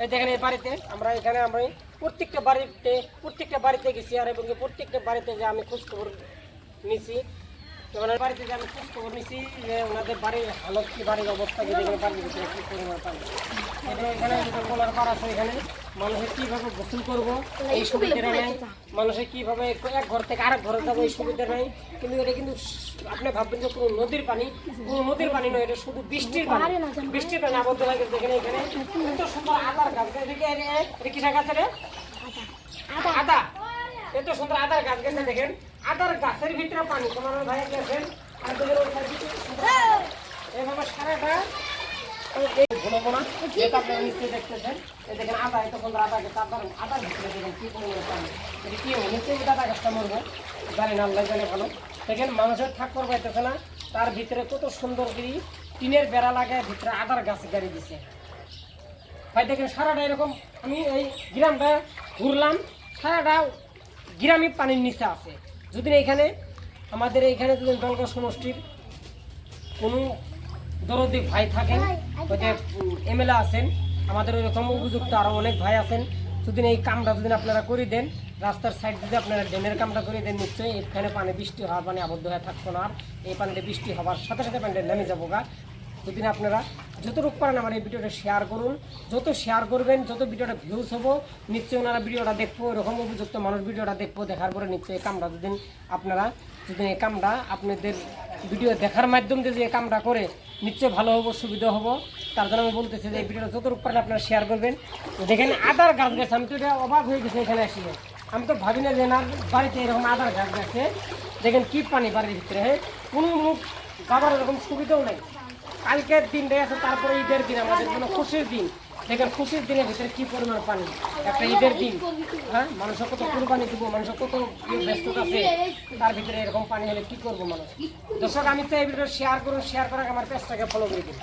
এই দেখেন এই বাড়িতে আমরা প্রত্যেকটা বাড়িতে গেছি আর এবং প্রত্যেকটা বাড়িতে যে আমি খোঁজখবর নিছি। ওনার বাড়িতে যে আমি খোঁজখবর নিছি যে ওনাদের বাড়ির হালত কি, বাড়ির অবস্থা কি, দেখেন বাড়ির ভিতরে কী পরিমাণ পানি। এখানে যেটা বলার পার আছে, এখানে মানুষের কীভাবে গোসল করবো এই সুবিধা নেই, মানুষের কীভাবে এক ঘর থেকে আরেক ঘরে যাবো এই সুবিধা নেই। কিন্তু এটা কিন্তু আপনি ভাববেন যে কোনো নদীর পানি নয়, এটা শুধু বৃষ্টির পানি আবদ্ধ হয়ে গেছে। দেখেন এখানে এত সুন্দর আদার গাছ, এটা কিসা গাছ রে? আদা। এত সুন্দর আদার গাছ গেছে, দেখেন আদার গাছের ভিতরে পানি। তোমার ভাই গেছেন আর এভাবে সারাটা ঘুরবো না। যেটা আপনারা নিশ্চয়ই দেখতেছেন, এই দেখেন আদা, এত সুন্দর আদা গাছ, আদার ভিতরে দেখেন কি পরিমাণে পানি। এটা কি হবে? নিশ্চয়ই আদা গাছটা মরবে, জানি না, আল্লাহ জানে ভালো। দেখেন মানুষের থাকতে পাইতেছে না, তার ভিতরে কত সুন্দর করে টিনের বেড়া লাগায় ভিতরে আদার গাছ গাড়ি দিছে। ভাই দেখেন সারাটা এরকম, আমি এই গ্রামটা ঘুরলাম, সারাটা গ্রামই পানির নিচে আছে। যদি এখানে আমাদের এইখানে যদি বেলগাঁও সমষ্টির কোনো দরদি ভাই থাকেন, ওই যে এমএলএ আছেন, আমাদের ওইরকম উপযুক্ত আরও অনেক ভাই আছেন, যদি এই কামটা যদি আপনারা করে দেন, রাস্তার সাইড যদি আপনারা ড্রেনের কামটা করে দেন, নিশ্চয়ই এখানে পানি বৃষ্টি হওয়ার পানি আবদ্ধ হয়ে থাকতো না। আর এই পানিতে বৃষ্টি হওয়ার সাথে সাথে পানিটা নেমে যাবো গা। যদি আপনারা যতটুকু পারেন আমার এই ভিডিওটা শেয়ার করুন, যত শেয়ার করবেন যত ভিডিওটা ভিউজ হবো, নিশ্চয়ই ওনারা ভিডিওটা দেখবো, এরকম উপযুক্ত মানুষ ভিডিওটা দেখবো, দেখার পরে নিশ্চয়ই এই কামটা যদি এই কামটা আপনাদের ভিডিও দেখার মাধ্যম দিয়ে যে এই কামটা করে নিশ্চয়ই ভালো হবো, সুবিধা হবো। তার জন্য আমি বলতেছি যে এই ভিডিওটা যতটুকু পারেন আপনারা শেয়ার করবেন। দেখেন আদার গাছ গেছে, আমি তো এটা অবাক হয়ে গেছি এখানে আসলে, আমি তো ভাবি না যে না বাড়িতে এরকম আদার গাছ গেছে। দেখেন কি পানি বাড়ির ভিতরে, কোনো মুখ যাবার এরকম সুবিধাও নেই। কালকের দিনটা আছে, তারপরে ঈদের দিন, আমাদের কোনো খুশির দিন। দেখেন খুশির দিনের ভিতরে কি পরিমাণ পানি, একটা ঈদের দিন, হ্যাঁ মানুষের কত কুরবানি দিব, মানুষের কত ব্যস্ততা আছে, তার ভিতরে এরকম পানি হলে কি করবো মানুষ। দর্শক আমি চাই ভিডিও শেয়ার করুন, শেয়ার করার আমার পেজটাকে ফলো করে দিন।